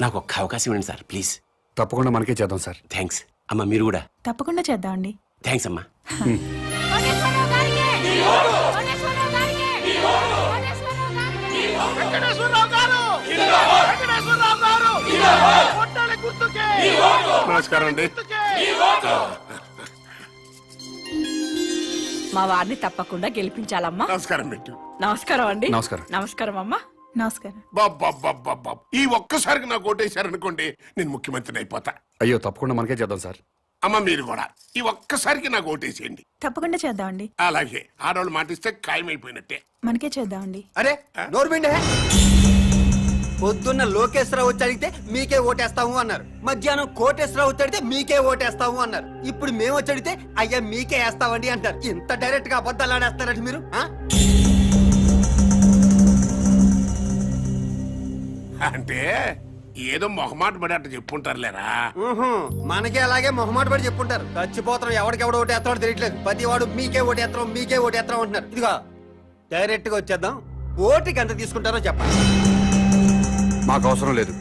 నాకు ఒక్క అవకాశం ఇవ్వండి సార్ ప్లీజ్. తప్పకుండా మనకే చేద్దాం సార్. థ్యాంక్స్ అమ్మా. మీరు కూడా తప్పకుండా చేద్దామండి. థ్యాంక్స్ అమ్మా. నమస్కారం అండి. మా వారిని తప్పకుండా గెలిపించాలమ్మా. నమస్కారం పెట్టు. నమస్కారం అండి. నమస్కారం. నమస్కారం అమ్మా. నమస్కారం. బాబా ఈ ఒక్కసారికి నాకు ఓటేశారనుకోండి, నేను ముఖ్యమంత్రిని అయిపోతా. అయ్యో తప్పకుండా మనకే చేద్దాం సార్. అమ్మ మీరు కూడా ఈ ఒక్కసారికి నాకు ఓటేసేయండి. తప్పకుండా చేద్దామండి. అలాగే ఆడవాళ్ళు మాటిస్తే ఖాయమైపోయినట్టే. మనకే చేద్దామండి. అరే నోర్మిండే, పొద్దున్న లోకేశ్వరరావు వచ్చి అడిగితే మీకే ఓటేస్తాము అన్నారు. మధ్యాహ్నం కోటేశ్వరరావు వచ్చి అడిగితే మీకే ఓటేస్తాము అన్నారు. ఇప్పుడు మేము వచ్చి అడిగితే అయ్యా మీకే వేస్తామండి అంటారు. ఇంత డైరెక్ట్ గా అబద్ధాలు ఆడేస్తారండి మీరు. అంటే ఏదో మొహమాట పడి అట్ట చెప్పుంటారులేరా. మనకే అలాగే మొహమాట పడి చెప్పుంటారు. చచ్చిపోతాం, ఎవడికెవడ ఓటేస్తాడో తెలియట్లేదు. ప్రతి వాడు మీకే ఓటేస్తాం మీకే ఓటేస్తాం అంటున్నారు. ఇదిగో డైరెక్ట్ గా వచ్చేద్దాం. ఓటుకి ఎంత తీసుకుంటారో చెప్పండి. మాకు అవసరం లేదు.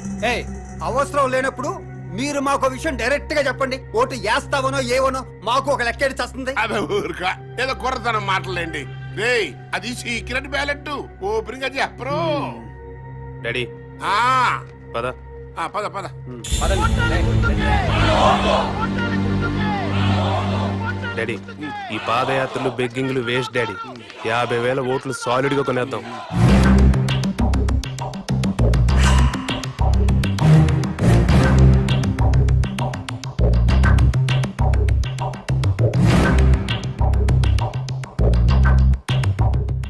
అవసరం లేనప్పుడు మీరు మాకు విషయం డైరెక్ట్ గా చెప్పండి. ఓటు వేస్తావనో ఏవనో మాకు ఒక లెక్క వస్తుంది. అదే ఊరుకా ఏదో కుర్రతనం మాటలేండి. రేయ్ అది సీక్రెట్ బ్యాలెట్, ఓపెన్ గా చెప్పరు. డాడీ పద పద పద. డాడీ ఈ పాదయాత్రలు బెగ్గింగ్లు వేస్ట్ డాడీ. 50,000 ఓట్లు సాలిడ్ గా కొనేద్దాం.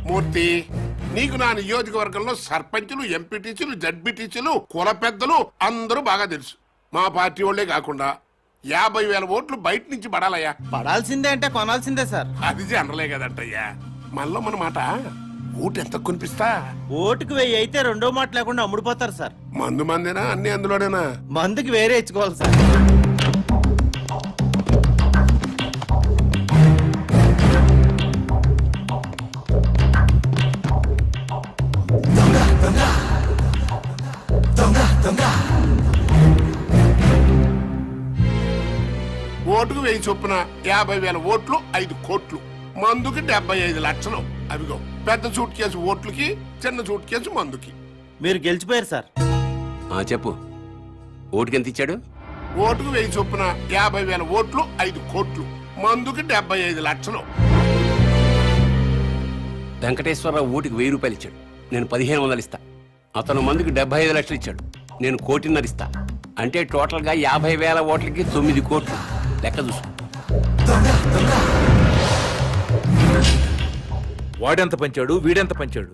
మూర్తి, నీకు నా నియోజకవర్గంలో సర్పంచులు, ఎంపీటీసీలు, జడ్పీటీసీలు, కుల పెద్దలు అందరూ బాగా తెలుసు. మా పార్టీ వాళ్ళే కాకుండా 50,000 ఓట్లు బయట నుంచి పడాలయ్యా. పడాల్సిందే అంటే కొనాల్సిందే సార్. అది జనరలే కదంటయ్యా. మనలో మన మాట ఓటు ఎంత కొనిపిస్తా? ఓటుకు 1000 అయితే రెండో మాట లేకుండా అమ్ముడుపోతారు సార్. మందు మందేనా అన్ని అందులోనేనా? మందుకి వేరే ఇచ్చుకోవాలి సార్. ఓటుకు 1000 చొప్పున 50,000 ఓట్లు 5 కోట్లు, మందుకి 75 లక్షలు. అవిగో పెద్ద సూట్ కేసు ఓట్లకి, చిన్న సూట్ కేసు మందుకి. మీరు గెలిచిపోయారు సార్. చెప్పు, ఓటుకి ఎంత ఇచ్చాడు? ఓటుకు 1000 చొప్పున 50,000 ఓట్లు 5 కోట్లు, మందుకి 75 లక్షలు. వెంకటేశ్వరరావు ఓటుకి 1000 రూపాయలు ఇచ్చాడు, నేను 1500 ఇస్తా. అతను మందుకి 75 లక్షలు ఇచ్చాడు, నేను 1,50,00,000 ఇస్తా. అంటే టోటల్ గా 50,000 ఓట్లకి 9 కోట్లు. లెక్క చూసుకో. వాడెంత పంచాడు, వీడెంత పంచాడు?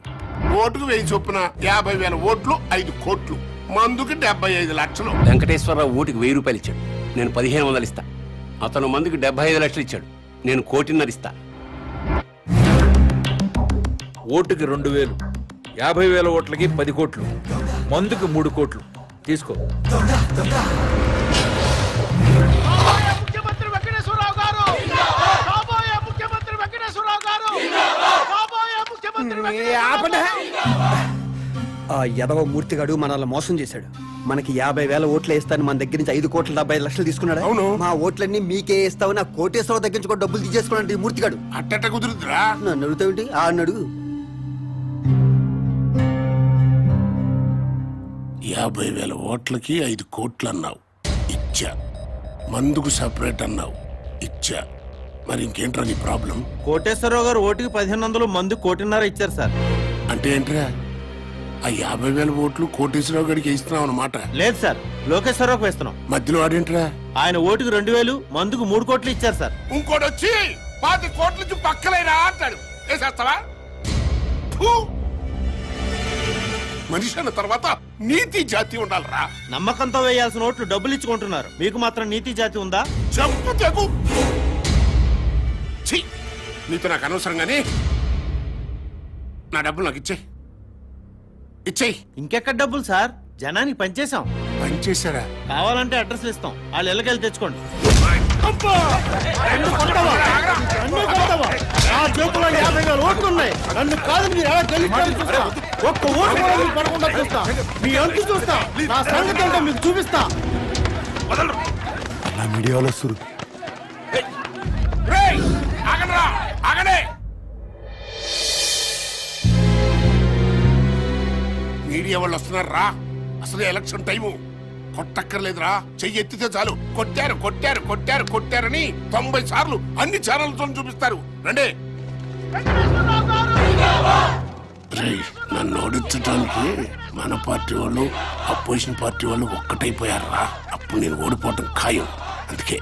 ఓటుకు 1000 చొప్పున 50,000 ఓట్లు 5 కోట్లు, మందుకి 75 లక్షలు. వెంకటేశ్వరరావు ఓటుకి 1000 రూపాయలు ఇచ్చాడు, నేను 1500 ఇస్తా. అతను మందుకి 75 లక్షలు ఇచ్చాడు, నేను 1,50,00,000 ఇస్తా. ఓటుకి 2,000, 50,000 ఓట్లకి 10 కోట్లు, మందుకి 3 కోట్లు. తీసుకో. ముఖ్యమంత్రి వెంకటేశ్వరరావు గారు, కాబోయే ముఖ్యమంత్రి వెంకటేశ్వరరావు గారు, కాబోయే ముఖ్యమంత్రి. ఆ యదవ మూర్తిగాడు మనల్ని మోసం చేశాడు. మనకి 50,000 ఓట్లు వేస్తాను మన దగ్గర నుంచి 5,75,00,000 తీసుకున్నాడు. అవును. మా ఓట్లన్నీ మీకే ఇస్తావు, నా కోటేశ్వరరావు దగ్గర నుంచి కూడా డబ్బులు తీసేసుకున్నాడు ఈ మూర్తిగాడు. అట్టట కుదురుద్రా? నన్ను అడుగుతావేంటి? ఆ అన్నాడు. 50,000 ఓట్లకి 5 కోట్లు అన్నావు, ఇచ్చా. మందుకు సపరేట్ అన్నావు, ఇచ్చా. మరి ఇంకేంట్రా నీ ప్రాబ్లం? కోటేశ్వరరావు గారు ఓటుకి 1,500, మందు 1,50,00,000 ఇచ్చారు సార్. అంటే ఏంట్రా? ఆ 50,000 ఓట్లు కోటేశ్వరరావు గడికి ఇస్తున్నావు అన్నమాట? లేదు సార్, లోకేశ్వరరావుకి వేస్తున్నాం. మధ్యలో ఆడేంట్రా? ఆయన ఓటుకు 2,000, మందుకు 3 కోట్లు ఇచ్చారు సార్. ఇంకోటి వచ్చి 10 కోట్ల నుంచి పక్కలేరా అంటాడు. వేసేస్తావా? మనిషి అన్న తర్వాత నీతి జాతి ఉండాలరా. నమ్మకంతో వేయాల్సిన ఓట్లు డబ్బులు ఇచ్చుకుంటున్నారు, మీకు మాత్రం నీతి జాతి ఉందా? చెప్పు తెగు. నీతో నాకు అనవసరంగానే నా డబ్బులు నాకు ఇచ్చేయి. ఇంకెక్కడ డబ్బులు సార్? జనానికి పనిచేసాం. పనిచేశారా? కావాలంటే అడ్రస్లు ఇస్తాం, వాళ్ళు ఇళ్ళకెళ్ళి తెచ్చుకోండి. నా జేబులో 50,000 ఓట్లు ఉన్నాయి. నన్ను కాదు మీరు ఎలా గెలిచారు? ఒక్క ఓటు కూడా మీరు పడకుండా చూస్తా మీ అంతు చూస్తా నా సంగతి ఏంటో మీకు చూపిస్తా రేయ్, ఆగండ్రా, ఆగండి. మీడియా వాళ్ళు వస్తున్నారు రా. అసలు ఎలక్షన్ టైము కొట్టక్కర్లేదురా. చెయ్యి ఎత్తితే చాలు కొట్టారు కొట్టారు కొట్టారు కొట్టారని 90 సార్లు అన్ని ఛానల్తో చూపిస్తారు. రండి. రేయ్, నన్ను ఓడించడానికి మన పార్టీ వాళ్ళు అపోజిషన్ పార్టీ వాళ్ళు ఒక్కటైపోయారా. అప్పుడు నేను ఓడిపోవటం ఖాయం. అందుకే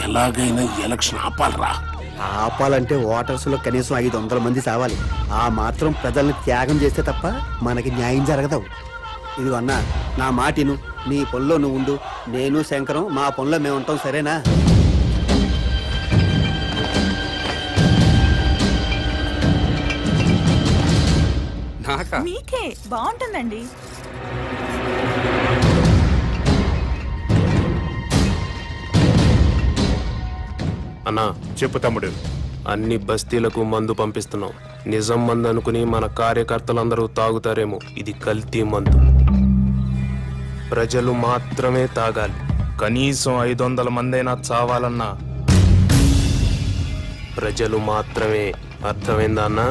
ఎలాగైనా ఈ ఎలక్షన్ ఆపాలరా. ఆపాలంటే ఓటర్స్ లో కనీసం 500 మంది చావాలి. ఆ మాత్రం ప్రజల్ని త్యాగం చేస్తే తప్ప మనకి న్యాయం జరగదు. ఇది అన్నా, నా మాటిను, నీ పనిలో నువ్వు ఉండు, నేను శంకరం మా పనిలో మేము ఉంటాం, సరేనా? నాకా మీకే బాగుంటుందండి. అన్నా చెప్పు తమ్ముడు. అన్ని బస్తీలకు మందు పంపిస్తున్నాం. నిజం మందు అనుకుని మన కార్యకర్తలందరూ తాగుతారేమో. ఇది కల్తీ మందు. ప్రజలు మాత్రమే తాగాలి. కనీసం 500 మందైనా చావాలన్నా ప్రజలు మాత్రమే. అర్థమైందా అన్నా?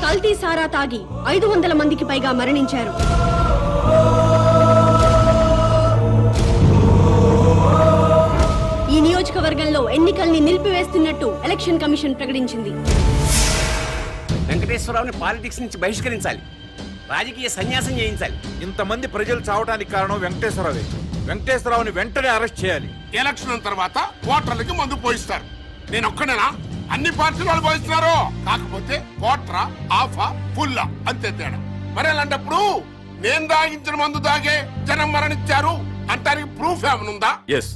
కల్తీ సారా తాగి 500 మందికి పైగా మరణించారు. ఈ నియోజకవర్గంలో ఎన్నికల్ని నిలిపివేస్తున్నట్టు ఎలక్షన్ కమిషన్ ప్రకటించింది. వెంకటేశ్వరరావుని పాలిటిక్స్ నుంచి బహిష్కరించాలి. రాజకీయ సన్యాసం చేయించాలి. ఇంతమంది ప్రజలు చావడానికి కారణం వెంకటేశ్వరరావే. వెంకటేశ్వరరావుని వెంటనే అరెస్ట్ చేయాలి. ఎలక్షన్ తర్వాత ఓటర్లకి మందు పోయిస్తారు. నేను ఒక్కనేనా? అన్ని పార్టీలు వాళ్ళు పోయిస్తున్నారు. కాకపోతే ఓటరా, ఆఫా, ఫుల్లా, అంతే తేడా. మరి అలాంటప్పుడు నేను దాగించిన మందు దాగే జనం మరణించారు అంటానికి ప్రూఫ్ ఏమనుందా? ఎస్,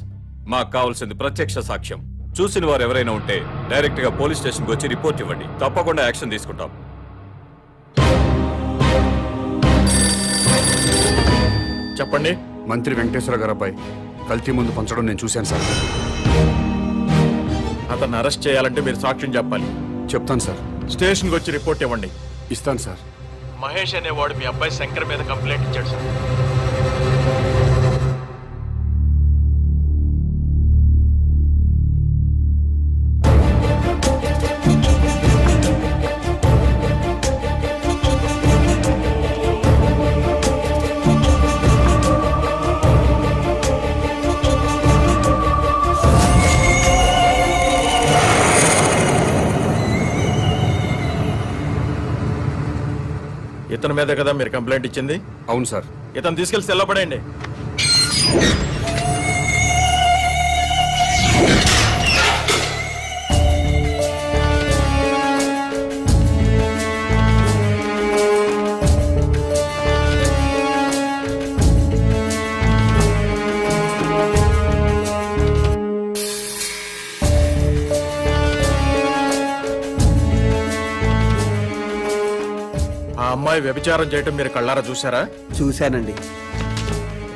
మాకు కావాల్సింది ప్రత్యక్ష సాక్ష్యం. చూసిన వారు ఎవరైనా ఉంటే డైరెక్ట్ గా పోలీస్ స్టేషన్ కి వచ్చి రిపోర్ట్ ఇవ్వండి. తప్పకుండా యాక్షన్ తీసుకుంటాం. చెప్పండి. మంత్రి వెంకటేశ్వర గారు అబ్బాయి కల్తీ ముందు పంచడం నేను చూశాను సార్. అతన్ని అరెస్ట్ చేయాలంటే మీరు సాక్ష్యం చెప్పాలి. చెప్తాను సార్. స్టేషన్ కి వచ్చి రిపోర్ట్ ఇవ్వండి. ఇస్తాను సార్. మహేష్ అనేవాడు మీ అబ్బాయి శంకర్ మీద కంప్లైంట్ ఇచ్చాడు సార్. ఇతని మీద కదా మీరు కంప్లైంట్ ఇచ్చింది? అవును సార్. ఇతను తీసుకెళ్లి సెల్లో పడేయండి. ఆ అమ్మాయి వ్యభిచారం చేయటం మీరు కళ్ళారా చూసారా? చూశానండి.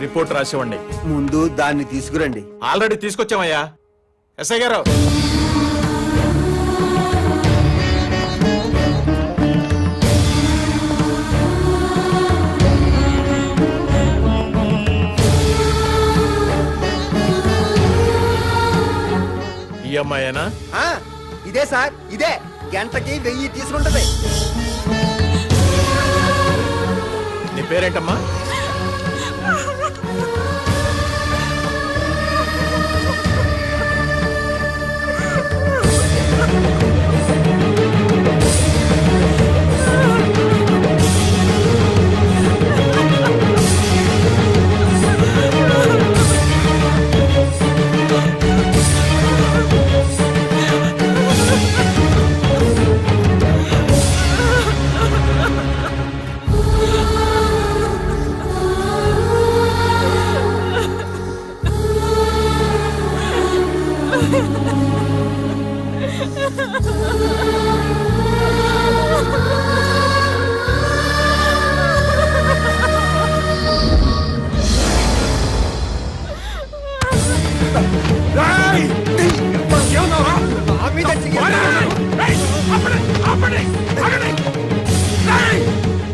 రిపోర్ట్ రాసివ్వండి. ముందు దాన్ని తీసుకురండి. ఆల్రెడీ తీసుకొచ్చామయ్యా. ఎస్ఐ గారు, ఈ అమ్మాయేనా? ఆ, ఇదే సార్, ఇదే. గంటకి 1000 తీసుకుంటది. నీ పేరేంటమ్మా?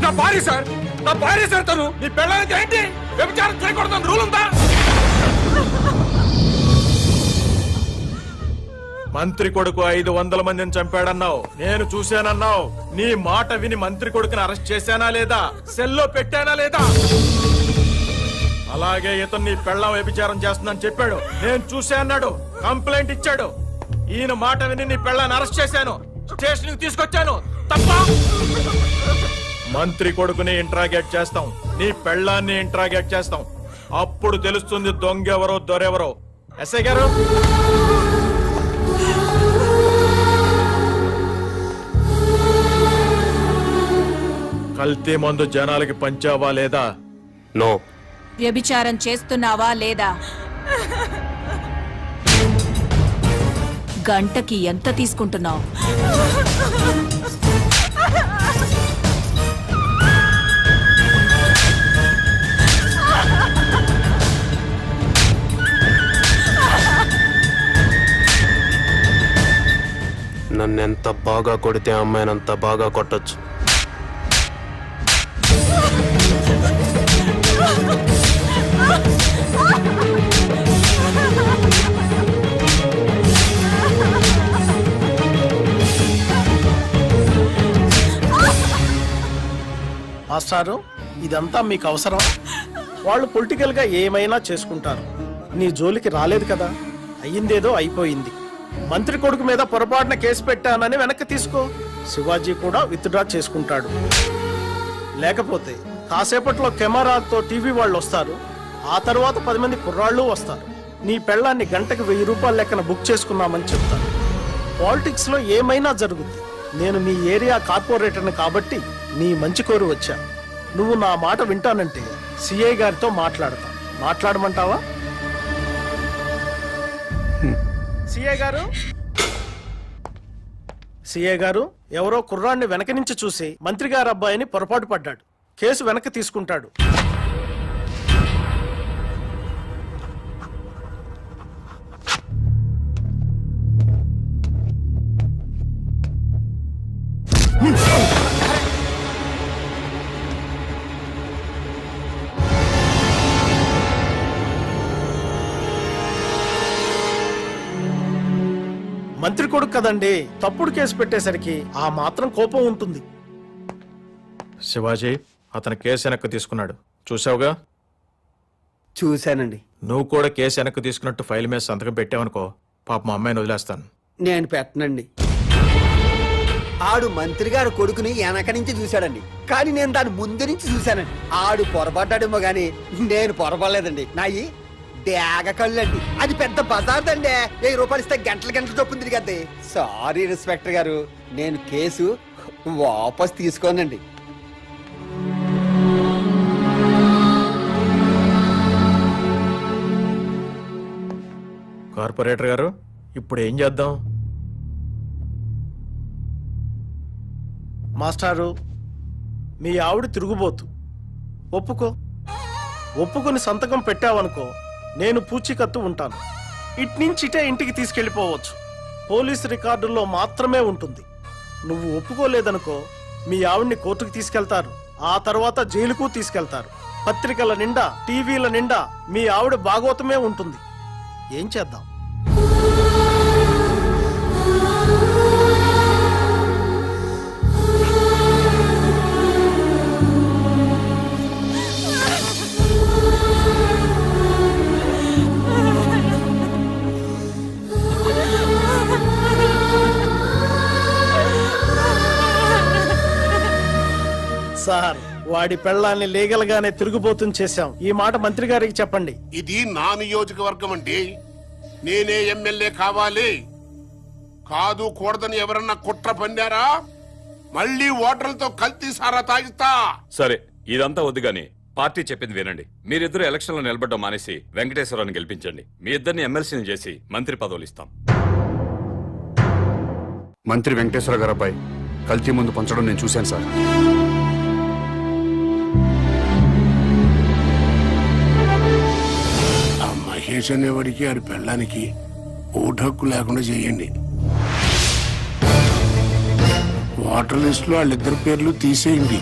నా భార్య సార్, నా భార్య సార్ తను. నీ పెళ్ళానికి ఏంటి వ్యభిచారం చేయకూడదని రూల్ ఉందా? మంత్రి కొడుకు 500 మందిని చంపాడన్నావు, నేను చూశానన్నావు. నీ మాట విని మంత్రి కొడుకుని అరెస్ట్ చేశానా లేదా, సెల్లో పెట్టానా లేదా? అలాగే ఇతను నీ పెళ్ళం వ్యభిచారం చేస్తుందని చెప్పాడు, నేను చూసా అన్నాడు, కంప్లైంట్ ఇచ్చాడు. ఈయన మాట విని నీ పెళ్ళాన్ని అరెస్ట్ చేశాను, స్టేషన్ తీసుకొచ్చాను. తప్ప? మంత్రి కొడుకుని ఇంట్రాగేట్ చేస్తాం, నీ పెళ్ళాన్ని ఇంట్రాగేట్ చేస్తాం. అప్పుడు తెలుస్తుంది దొంగెవరో దొరెవరో. ఎస్ఐ గారు, కల్తీ మందు జనాలకి పంచావా లేదా? నో. వ్యభిచారం చేస్తున్నావా లేదా? గంటకి ఎంత తీసుకుంటున్నావు? నన్నెంత బాగా కొడితే అమ్మాయినంత బాగా కొట్టొచ్చు. మాస్టారు, ఇదంతా మీకు అవసరం? వాళ్ళు పొలిటికల్ గా ఏమైనా చేసుకుంటారు, నీ జోలికి రాలేదు కదా. అయ్యిందేదో అయిపోయింది. మంత్రి కొడుకు మీద పొరపాటున కేసు పెట్టానని వెనక్కి తీసుకో. శివాజీ కూడా విత్డ్రా చేసుకుంటాడు. లేకపోతే కాసేపట్లో కెమెరాతో టీవీ వాళ్ళు వస్తారు, ఆ తర్వాత 10 మంది కుర్రాళ్ళు వస్తారు. నీ పెళ్ళాన్ని గంటకు 1000 రూపాయల లెక్కన బుక్ చేసుకున్నామని చెప్తారు. పాలిటిక్స్ లో ఏమైనా జరుగుద్ది. నేను మీ ఏరియా కార్పొరేటర్ని కాబట్టి నీ మంచి కోరి వచ్చా. నువ్వు నా మాట వింటానంటే సిఐ గారితో మాట్లాడతా. మాట్లాడమంటావా? సిఐ గారు, ఎవరో కుర్రాన్ని వెనక నుంచి చూసి మంత్రి గారి అబ్బాయిని పొరపాటు పడ్డాడు, కేసు వెనక్కి తీసుకుంటాడు. మంత్రి కొడుకు కదండి, తప్పుడు కేసు పెట్టేసరికి ఆ మాత్రం కోపం ఉంటుంది. శివాజీ, అతను కేసు వెనక్కి తీసుకున్నాడు, చూసావుగా? చూశానండి. నువ్వు కూడా కేసు వెనక్కి తీసుకున్నట్టు ఫైల్ మీద సంతకం పెట్టావనుకో, పాప మా అమ్మాయిని వదిలేస్తాను. నేను పెట్టనండి. ఆడు మంత్రి గారు కొడుకుని వెనక నుంచి చూశాడండి, కానీ నేను దాని ముందు నుంచి చూశానండి. ఆడు పొరపడ్డాడేమో గాని నేను పొరపడలేదండి. నాయి డేగ కళ్ళండి. అది పెద్ద బజార్దండి. 1000 రూపాయలు ఇస్తే గంటల గంటలు చొప్పున తిరిగద్ది. సారీ ఇన్స్పెక్టర్ గారు, నేను కేసు వాపస్ తీసుకోనండి. కార్పొరేటర్ గారు, ఇప్పుడు ఏం చేద్దాం? మాస్టారు, మీ ఆవిడ తిరుగుబోతు, ఒప్పుకొని సంతకం పెట్టావనుకో, నేను పూచీకత్తు ఉంటాను. ఇట్నుంచిటే ఇంటికి తీసుకెళ్లిపోవచ్చు. పోలీసు రికార్డుల్లో మాత్రమే ఉంటుంది. నువ్వు ఒప్పుకోలేదనుకో, మీ ఆవిడ్ని కోర్టుకు తీసుకెళ్తారు, ఆ తర్వాత జైలుకు తీసుకెళ్తారు. పత్రికల నిండా, టీవీల నిండా మీ ఆవిడ భాగవతమే ఉంటుంది. ఏం చేద్దాం? సార్, వాడి పెళ్ళాన్ని లీగల్ గానే తిరుగుబోతుని చేశాం. ఈ మాట మంత్రి గారికి చెప్పండి. ఇది నా నియోజకవర్గం అండి. నేనే ఎమ్మెల్యే కావాలి. కాదు కూడదని ఎవరన్నా కుట్ర పన్నారా, మళ్ళీ ఓటర్లతో కల్తీ సారా తాగిస్తా. సరే, ఇదంతా వద్దు గాని పార్టీ చెప్పింది వినండి. మీరిద్దరు ఎలక్షన్ లో నిలబడ్డం మానేసి వెంకటేశ్వరరావుని గెలిపించండి. మీ ఇద్దరిని ఎమ్మెల్సీని చేసి మంత్రి పదవులు ఇస్తాం. మంత్రి వెంకటేశ్వర గారి అబ్బాయి కల్తీ మందు పంచడం నేను చూశాను సార్. ఆ మహేష్ అనేవాడికి ఆడి పెళ్ళానికి ఓటు హక్కు లేకుండా చేయండి. వాటర్ లిస్ట్ లో వాళ్ళిద్దరి పేర్లు తీసేయండి.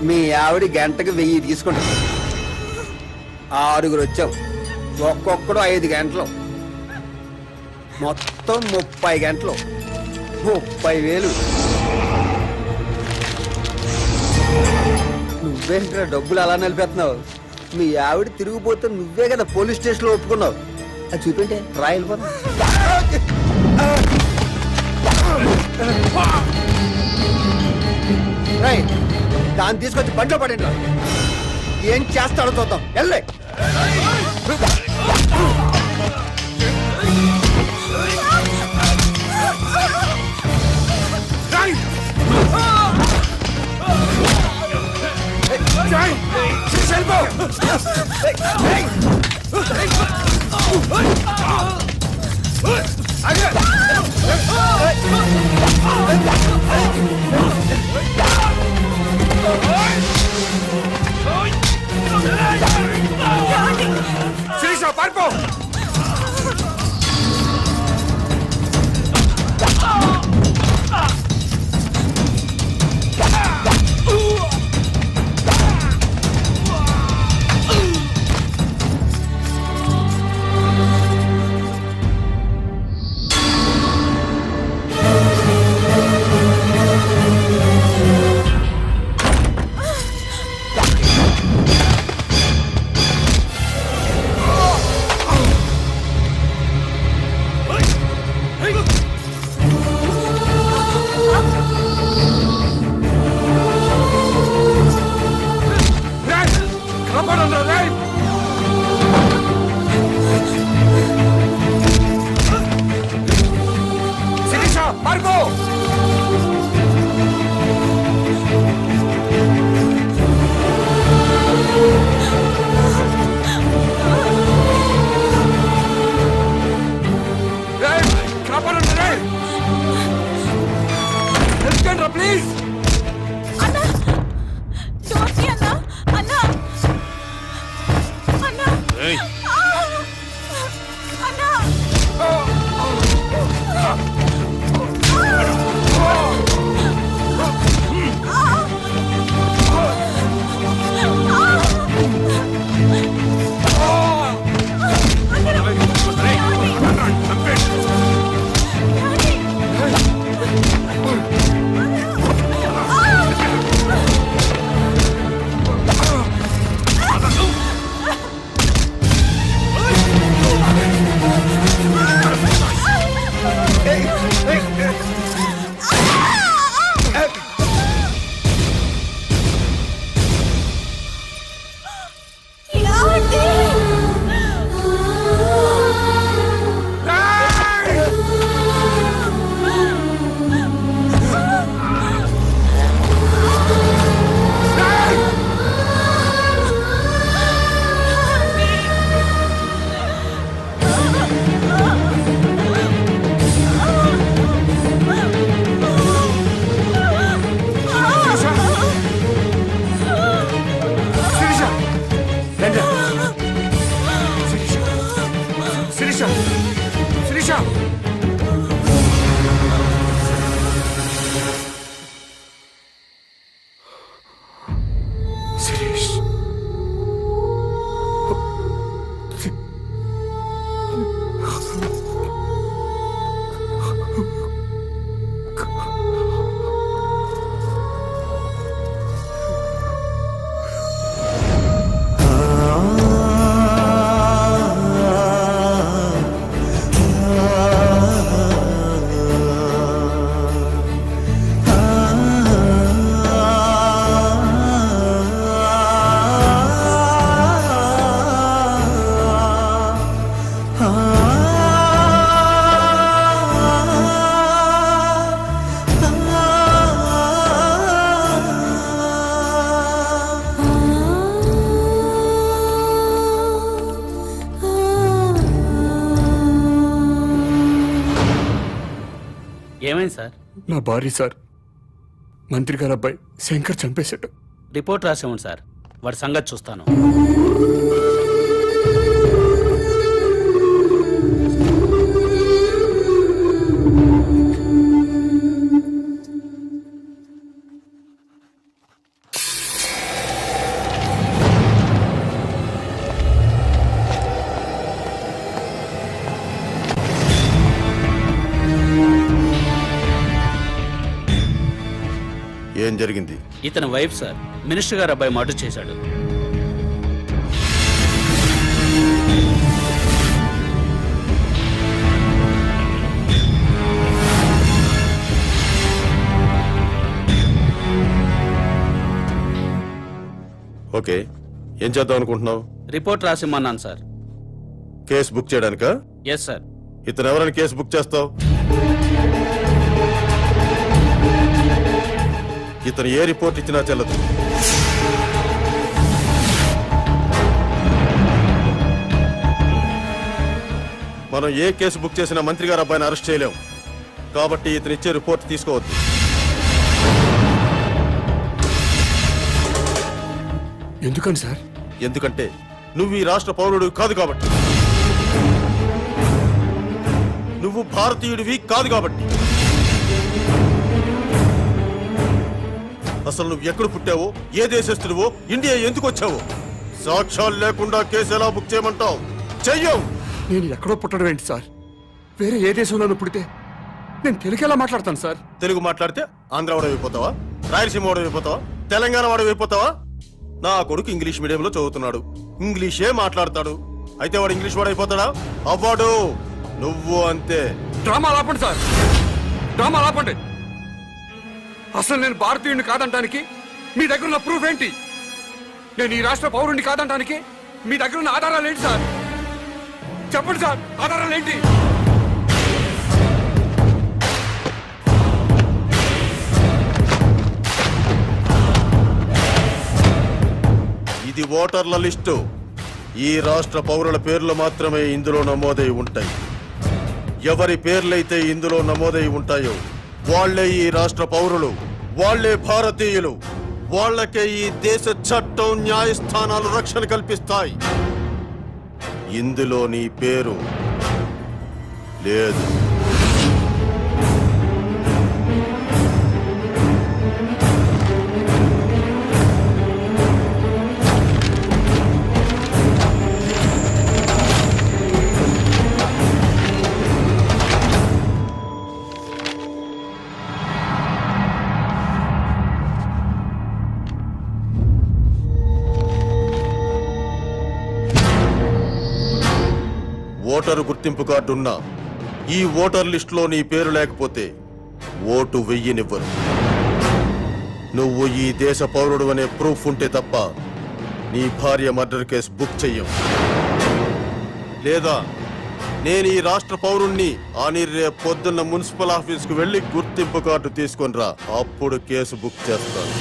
మీ ఆవిడ గంటకు 1000 తీసుకుంటాం. 6 వచ్చాం, ఒక్కొక్కడు 5 గంటలు, మొత్తం 30 గంటలు, 30,000. నువ్వేంట్రా డబ్బులు అలా నిలిపేస్తున్నావు? మీ ఆవిడ తిరిగిపోతే నువ్వే కదా పోలీస్ స్టేషన్లో ఒప్పుకున్నావు. అది చూపింటే రాయలిపోతా. రైట్, దాన్ని తీసుకొచ్చి బండిలో పడండి. ఏం చేస్తాడో చూద్దాం. వెళ్ళే పారిపో. ప్లీజ్ అన్నా, డోంట్ బి అన్నా. అన్నా అన్నా అన్నా. ఏమైంది సార్? నా భార్య సార్, మంత్రి గారు అబ్బాయి శంకర్ చంపేశాడు. రిపోర్ట్ రాసేవండి సార్, వాడి సంగతి చూస్తాను. ఏం జరిగింది? ఇతని వైఫ్ సార్, మినిస్టర్ గారు అబ్బాయి మర్డర్ చేశాడు. ఓకే, ఏం చేద్దాం అనుకుంటున్నావు? రిపోర్ట్ రాసిమ్మన్నాను సార్. కేసు బుక్ చేయడానికా? Yes sir. ఇతను ఎవరైనా కేసు బుక్ చేస్తావు? ఇతను ఏ రిపోర్ట్ ఇచ్చినా చెల్లదు. మనం ఏ కేసు బుక్ చేసినా మంత్రి గారు అబ్బాయిని అరెస్ట్ చేయలేం. కాబట్టి ఇతను ఇచ్చే రిపోర్ట్ తీసుకోవద్దు. ఎందుకని సార్? ఎందుకంటే నువ్వు ఈ రాష్ట్ర పౌరుడు కాదు కాబట్టి. నువ్వు భారతీయుడివి కాదు కాబట్టి. అసలు నువ్వు ఎక్కడ పుట్టావో, ఏ దేశస్తుడివో, ఇండియా ఎందుకు వచ్చావో సాక్ష్యాలు లేకుండా కేసు ఎలా బుక్ చేయమంటావు? చెయ్యవు. నేను ఎక్కడో పుట్టడం ఏంటి సార్? వేరే ఏ దేశంలోనూ పుడితే నేను తెలుగు ఎలా మాట్లాడతాను సార్? తెలుగు మాట్లాడితే ఆంధ్ర వాడైపోతావా? రాయలసీమ వాడైపోతావా? తెలంగాణ వాడైపోతావా? నా కొడుకు ఇంగ్లీష్ మీడియంలో చదువుతున్నాడు, ఇంగ్లీషే మాట్లాడతాడు. అయితే వాడు ఇంగ్లీష్ వాడైపోతాడా? అవ్వాడు. నువ్వు అంతే. డ్రామా ఆపండి సార్, డ్రామా ఆపండి. అసలు నేను భారతీయుడిని కాదంటానికి మీ దగ్గర ఉన్న ప్రూఫ్ ఏంటి? నేను ఈ రాష్ట్ర పౌరుడిని కాదంటానికి మీ దగ్గర ఉన్న ఆధారాలు ఏంటి సార్? చెప్పండి సార్, ఆధారాలు ఏంటి? ఇది ఓటర్ల లిస్టు. ఈ రాష్ట్ర పౌరుల పేర్లు మాత్రమే ఇందులో నమోదై ఉంటాయి. ఎవరి పేర్లైతే ఇందులో నమోదై ఉంటాయో వాళ్లే ఈ రాష్ట్ర పౌరులు, వాళ్లే భారతీయులు. వాళ్లకే ఈ దేశ చట్టం, న్యాయస్థానాలు రక్షణ కల్పిస్తాయి. ఇందులో నీ పేరు లేదు. ఓటరు గుర్తింపు కార్డు ఉన్నా ఈ ఓటర్ లిస్టులో నీ పేరు లేకపోతే ఓటు వెయ్యనివ్వరు. నువ్వు ఈ దేశ పౌరుడు అనే ప్రూఫ్ ఉంటే తప్ప నీ భార్య మర్డర్ కేసు బుక్ చెయ్యం. లేదా నేను ఈ రాష్ట్ర పౌరుణ్ణి అని రేపు పొద్దున్న మున్సిపల్ ఆఫీస్కు వెళ్లి గుర్తింపు కార్డు తీసుకొని రా, అప్పుడు కేసు బుక్ చేస్తాను.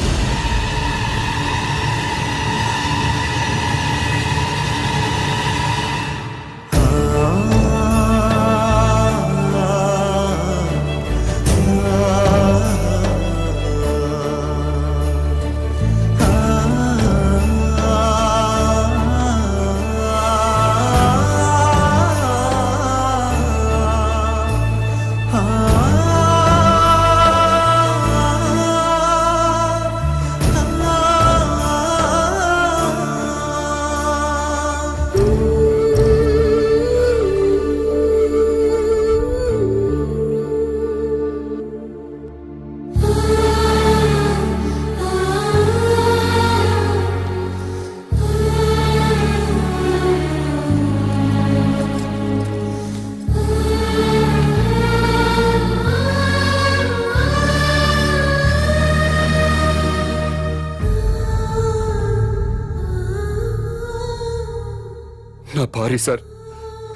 నా భార్య సార్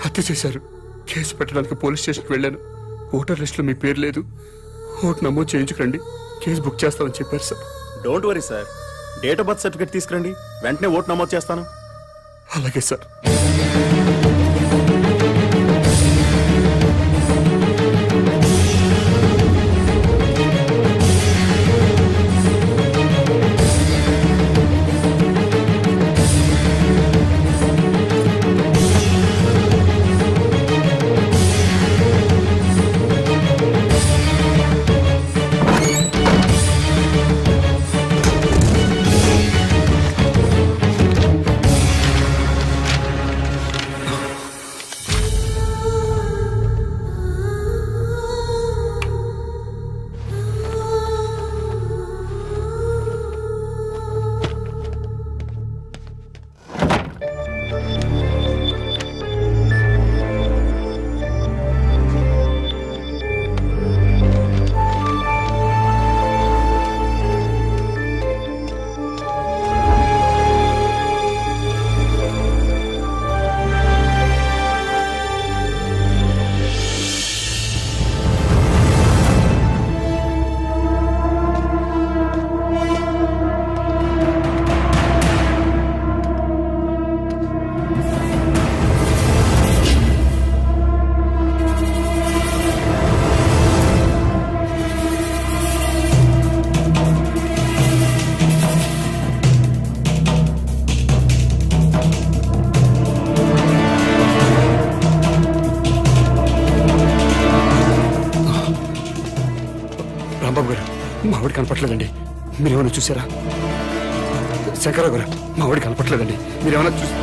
హత్య చేశారు. కేసు పెట్టడానికి పోలీస్ స్టేషన్కి వెళ్ళాను. ఓటర్ లిస్టులో మీ పేరు లేదు, ఓటు నమోదు చేయించుకోండి, కేసు బుక్ చేస్తామని చెప్పారు sir. Don't worry sir, date of birth certificate తీసుకురండి, వెంటనే ఓటు నమోదు చేస్తాను. అలాగే సార్. మా ఆవిడ కనపట్లేదండి. మీరేమైనా చూసారా? శంకరరావు గారు, మా ఆవిడ కనపట్లేదండి. మీరేమైనా చూసి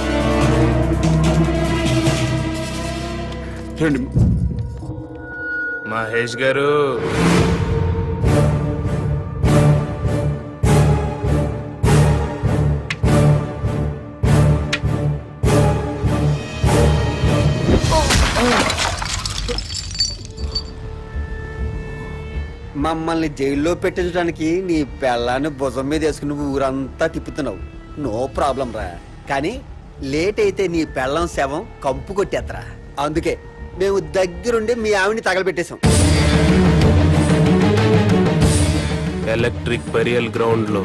రండి. మహేష్ గారు, మమ్మల్ని జైల్లో పెట్టించడానికి నీ పెళ్ళాన్ని భుజం మీద వేసుకుని ఊరంతా తిప్పుతున్నావు. నో ప్రాబ్లం రా. కానీ లేట్ అయితే నీ పెళ్ళం శవం కంపు కొట్టేత్తరా. అందుకే మేము దగ్గరుండి మీ ఆవిని తగలబెట్టేశాం. ఎలక్ట్రిక్ బరియల్ గ్రౌండ్ లో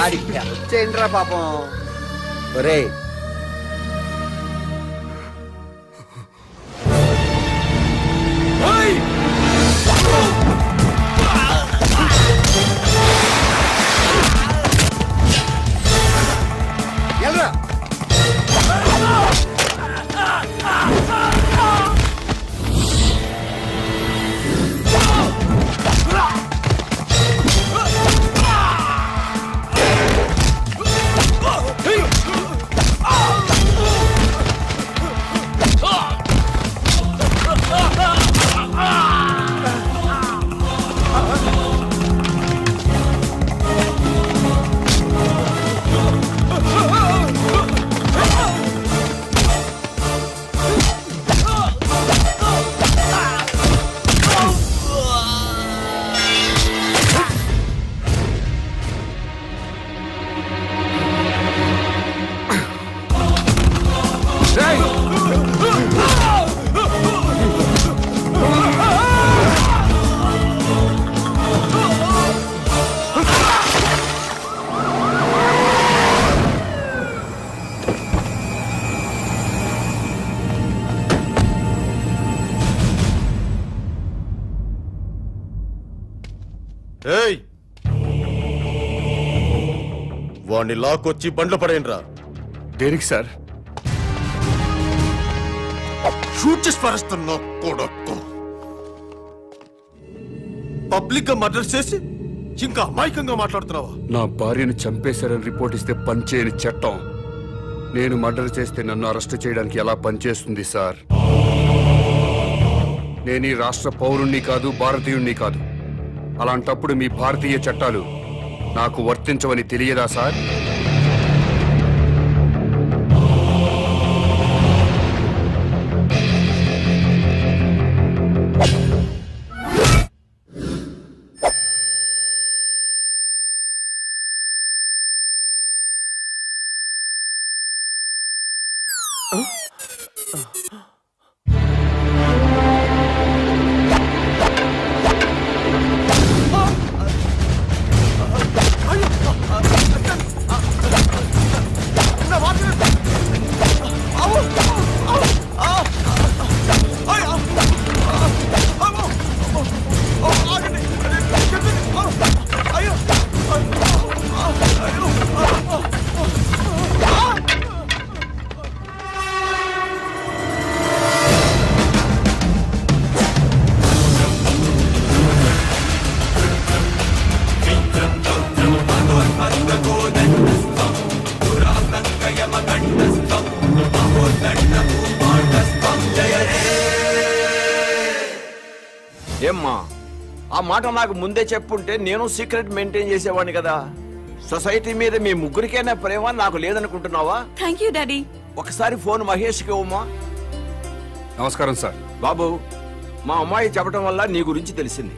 ఆడి చేయండి రా పాపం. ఒరే ఎల్రా. ఏయ్, వాణ్ణి లాక్కొచ్చి బండ్లు పడేయండిరా. దేనికి సార్? షూట్ చేసి పారేస్తున్నా కొడక్కు. పబ్లిక్ గా మర్డర్ చేసి ఇంకా అమాయకంగా మాట్లాడుతున్నావా? నా భార్యను చంపేశారని రిపోర్ట్ ఇస్తే పనిచేయని చట్టం నేను మర్డర్ చేస్తే నన్ను అరెస్ట్ చేయడానికి ఎలా పనిచేస్తుంది సార్? నేను ఈ రాష్ట్ర పౌరుణ్ణి కాదు, భారతీయుణ్ణి కాదు. అలాంటప్పుడు మీ భారతీయ చట్టాలు నాకు వర్తించవని తెలియదా సార్? ఏమ్మా, ఆ మాట నాకు ముందే చెప్పుంటే నేను సీక్రెట్ మెయింటైన్ చేసేవాడిని కదా. సొసైటీ మీద మీ ముగ్గురికైనా ప్రేమ నాకు లేదనుకుంటున్నావా? Thank you daddy. ఒకసారి ఫోన్ మహేష్కి ఇవ్వమ్మా. నమస్కారం సార్. బాబు, మా అమ్మాయి చెప్పడం వల్ల నీ గురించి తెలిసింది.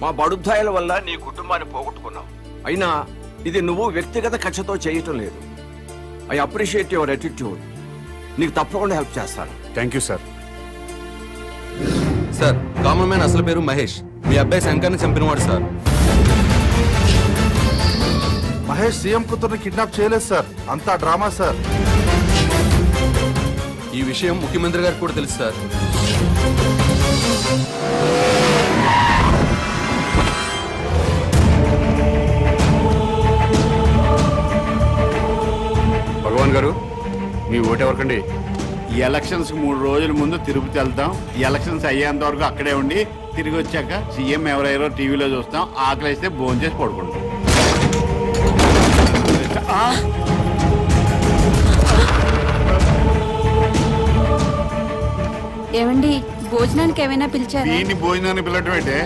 మా బడుద్దాయిల వల్ల నీ కుటుంబాన్ని పోగొట్టుకున్నావు. అయినా ఇది నువ్వు వ్యక్తిగత కక్షతో చేయటం లేదు. I appreciate your attitude. నీకు తప్పకుండా హెల్ప్ చేస్తాను. Thank you sir. Sir, common man అసలు పేరు మహేష్. మీ అబ్బాయి శంకర్ని చంపినవాడు సార్. మహేష్ సీఎం కూతుర్ని కిడ్నాప్ చేయలేదు సార్, అంతా డ్రామా సార్. ఈ విషయం ముఖ్యమంత్రి గారికి కూడా తెలుసు సార్. మీ ఓటు ఎవరికండి? ఈ ఎలక్షన్స్ 3 రోజుల ముందు తిరుపతి వెళ్తాం. ఈ ఎలక్షన్స్ అయ్యేంత వరకు అక్కడే ఉండి తిరిగి వచ్చాక సీఎం ఎవరెవరో టీవీలో చూస్తాం. ఆకలిస్తే భోజనం చేసి పడుకుంటాం. ఏమండి భోజనానికి ఏమైనా పిలిచారా? దీన్ని భోజనాన్ని పిల్లటం ఏంటే?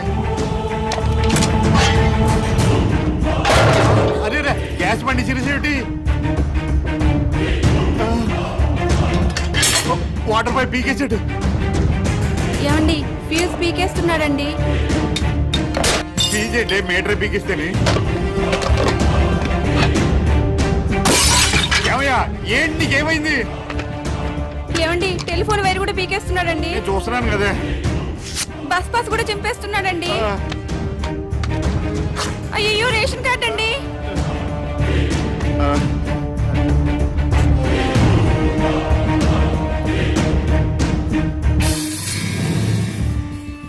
అరే గ్యాస్ బండి సిరిసేటి వాటర్ పైప్ పీకేసాడు. ఏమండి ఫ్యూజ్ పీకేస్తున్నాడండి. పీజేంటే మీటర్ పీకిస్తేనే. ఏమయ్యా ఏంటి ఏమైంది? ఏమండి టెలిఫోన్ వైర్ కూడా పీకేస్తున్నాడండి. నేను చూస్తున్నాను కదా. బస్ పాస్ కూడా చింపేస్తున్నాడండి. అయ్యో రేషన్ కార్డ్ అండి.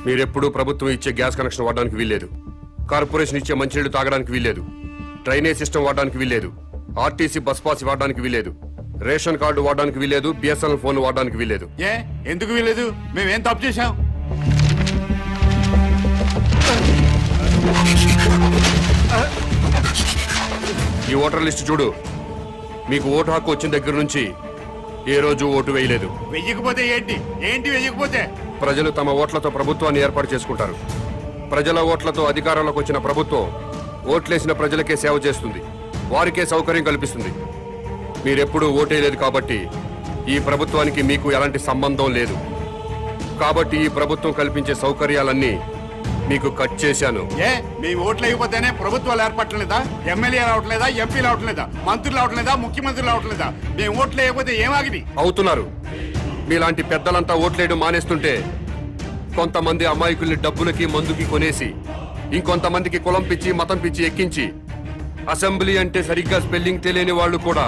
మీరెప్పుడు ప్రభుత్వం ఇచ్చే గ్యాస్ కనెక్షన్ వాడడానికి వీల్లేదు. కార్పొరేషన్ ఇచ్చే మంచినీళ్లు తాగడానికి వీల్లేదు. డ్రైనేజ్ సిస్టమ్ వాడడానికి వీల్లేదు. ఆర్టీసీ బస్ పాస్ వాడడానికి వీల్లేదు. రేషన్ కార్డు వాడడానికి వీల్లేదు. బిఎస్ఎన్ఎల్ ఫోన్ వాడడానికి వీల్లేదు. ఏ ఎందుకు వీలేదు? మేమేం తప్పు చేశాం? ఈ ఓటర్ లిస్ట్ చూడు. మీకు ఓటు హక్కు వచ్చిన దగ్గర నుంచి ఏ రోజు ఓటు వేయలేదు. వెయ్యకపోతే ఏంటి? ఏంటి వెయ్యకపోతే? ప్రజలు తమ ఓట్లతో ప్రభుత్వాన్ని ఏర్పాటు చేసుకుంటారు. ప్రజల ఓట్లతో అధికారంలోకి వచ్చిన ప్రభుత్వం ఓట్లేసిన ప్రజలకే సేవ చేస్తుంది. వారికే సౌకర్యం కల్పిస్తుంది. మీరెప్పుడూ ఓటేయలేదు కాబట్టి ఈ ప్రభుత్వానికి మీకు ఎలాంటి సంబంధం లేదు. కాబట్టి ఈ ప్రభుత్వం కల్పించే సౌకర్యాలన్నీ మీకు కట్ చేశాను. ఏ మీ ఓట్లు అయిపోతేనే ప్రభుత్వాలు ఏర్పడలేదా? ఎమ్మెల్యే రావట్లేదా? ఎంపీలు రావట్లేదా? మంత్రులు రావట్లేదా? ముఖ్యమంత్రులు రావట్లేదా? మేము ఓట్లు వేయకపోతే ఏమాగిని అవుతున్నారు. మీలాంటి పెద్దలంతా ఓట్లేయడం మానేస్తుంటే కొంతమంది అమాయకుల్ని డబ్బులకి మందుకి కొనేసి ఇంకొంతమందికి కులం పిచ్చి మతం పిచ్చి ఎక్కించి అసెంబ్లీ అంటే సరిగ్గా స్పెల్లింగ్ తెలియని వాళ్ళు కూడా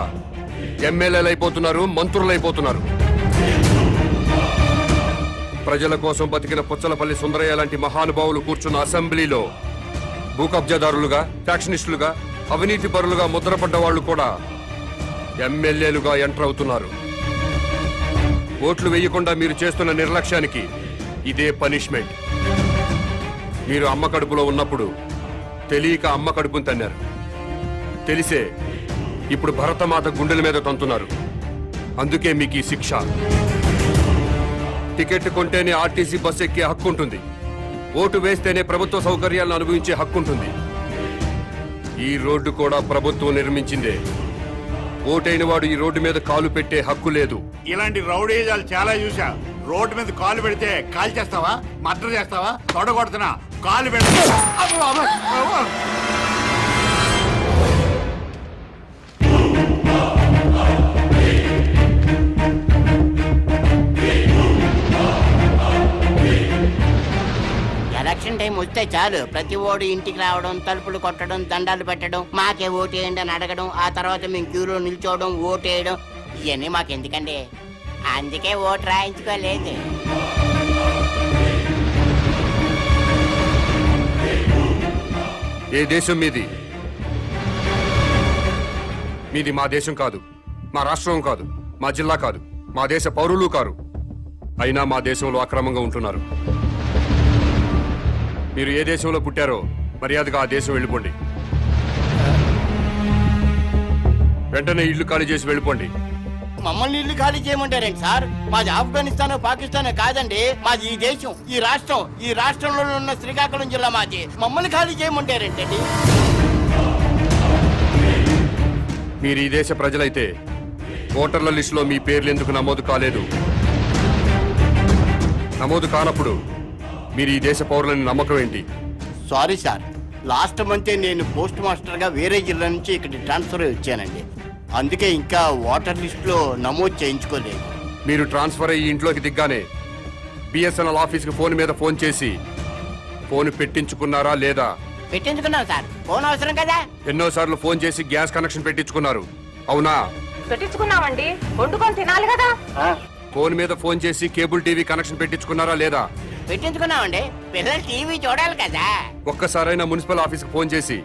ఎమ్మెల్యేలు అయిపోతున్నారు, మంత్రులు అయిపోతున్నారు. ప్రజల కోసం బతికిన పుచ్చలపల్లి సుందరయ్య లాంటి మహానుభావులు కూర్చున్న అసెంబ్లీలో భూ కబ్జాదారులుగా, ఫ్యాక్షనిస్టులుగా, అవినీతి పరులుగా ముద్రపడ్డ వాళ్ళు కూడా ఎమ్మెల్యేలుగా ఎంటర్ అవుతున్నారు. ఓట్లు వేయకుండా మీరు చేస్తున్న నిర్లక్ష్యానికి ఇదే పనిష్మెంట్. మీరు అమ్మ కడుపులో ఉన్నప్పుడు తెలియక అమ్మ కడుపుని తన్నారు. తెలిసే ఇప్పుడు భరతమాత గుండెల మీద తంతున్నారు. అందుకే మీకు ఈ శిక్ష. టికెట్ కొంటేనే ఆర్టీసీ బస్ ఎక్కే హక్కు ఉంటుంది. ఓటు వేస్తేనే ప్రభుత్వ సౌకర్యాలను అనుభవించే హక్కు ఉంటుంది. ఈ రోడ్డు కూడా ప్రభుత్వం నిర్మించిందే. ఓటైన వాడు ఈ రోడ్డు మీద కాలు పెట్టే హక్కు లేదు. ఇలాంటి రౌడీజాలు చాలా చూసా. రోడ్డు మీద కాలు పెడితే కాల్ చేస్తావా? మర్డర్ చేస్తావా? తొడగొడుతున్నా కాలు పెడతా. ఎలక్షన్ టైం వస్తే చాలు ప్రతి ఓడు ఇంటికి రావడం, తలుపులు కొట్టడం, దండాలు పెట్టడం, మాకే ఓటేయండి అని అడగడం, ఆ తర్వాత మేము క్యూలో నిల్చోవడం, ఓటేయడం, ఇవన్నీ మాకెందుకండి? అందుకే ఓటు రాయించుకోలేదు. ఏ దేశం మీది? మీది మా దేశం కాదు, మా రాష్ట్రం కాదు, మా జిల్లా కాదు, మా దేశ పౌరులు కారు. అయినా మా దేశంలో అక్రమంగా ఉంటున్నారు. మీరు ఏ దేశంలో పుట్టారో మర్యాదగా ఆ దేశం వెళ్ళిపోండి. వెంటనే ఇల్లు ఖాళీ చేసి వెళ్ళిపోండి. మమ్మల్ని ఇల్లు ఖాళీ చేయమంటారేంటి సార్? మాది ఆఫ్ఘనిస్తాన్, పాకిస్తాన్ కాదండి. మాది ఈ దేశం, ఈ రాష్ట్రం. ఈ రాష్ట్రంలో ఉన్న శ్రీకాకుళం జిల్లా మాది. మమ్మల్ని ఖాళీ చేయమంటారేంటండి? మీరు ఈ దేశ ప్రజలైతే ఓటర్ల లిస్టులో మీ పేర్లు ఎందుకు నమోదు కాలేదు? నమోదు కానప్పుడు మీరు ఈ దేశ పౌరులని నమ్మకం ఏంటి? సారీ సార్, లాస్ట్ మంతే నేను పోస్ట్ మాస్టర్గా వేరే జిల్లా నుంచి ఇక్కడ ట్రాన్స్ఫర్ వచ్చానండి. అందుకే ఇంకా ఓటర్ లిస్టులో నమోదు చేయించుకోలేదు. మీరు ట్రాన్స్ఫర్ అయ్యి ఇంట్లోకి దిగ్గానే బిఎస్ఎన్ఎల్ ఆఫీస్కి ఫోన్ మీద ఫోన్ చేసి ఫోన్ పెట్టించుకున్నారా లేదా? పెట్టించుకున్నాం సార్. ఫోన్ అవసరం కదా? ఎన్నోసార్లు ఫోన్ చేసి గ్యాస్ కనెక్షన్ పెట్టించుకున్నారు, అవునా? పెట్టించుకున్నామండి, వండుకొని తినాలి కదా. ఫోన్ మీద ఫోన్ చేసి కేబుల్ టీవీ కనెక్షన్ పెట్టించుకున్నారా లేదా? పెట్టించుకున్నామండి. పిల్లలు టీవీ చూడాలి కదా. ఒక్కసారైనా మున్సిపల్ ఆఫీస్కి ఫోన్ చేసి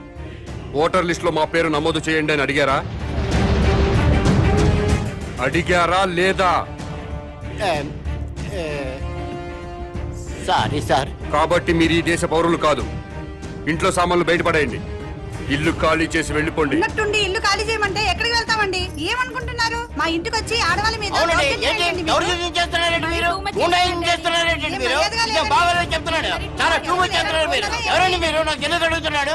ఓటర్ లిస్టులో మా పేరు నమోదు చేయండి అని అడిగారా? అడిగారా లేదా? Sorry sir. కాబట్టి మీరు ఈ దేశ పౌరులు కాదు. ఇంట్లో సామాన్లు బయటపడేయండి. ఇల్లు ఖాళీ చేసి వెళ్ళిపోండి. ఉన్నట్టుండి ఇల్లు ఖాళీ చేయమంటే ఎక్కడికి వెళ్తామండి? ఏమనుకుంటున్నారు? మా ఇంటికి వచ్చి ఆడవాళ్ళ మీద అవునండి, దౌర్జన్యం ఏంటి చేయండి మీరు. దౌర్జన్యం చేస్తున్నారండి మీరు? గుండాయిజం చేస్తున్నారండి మీరు? మర్యాదగా ఇదే బాగాలేదు చెప్తున్నాడు. చాలా టూ మచ్ చేస్తున్నారు మీరు. ఎవరండి మీరు? నాకు తెలియదు అడుగుతున్నాడు.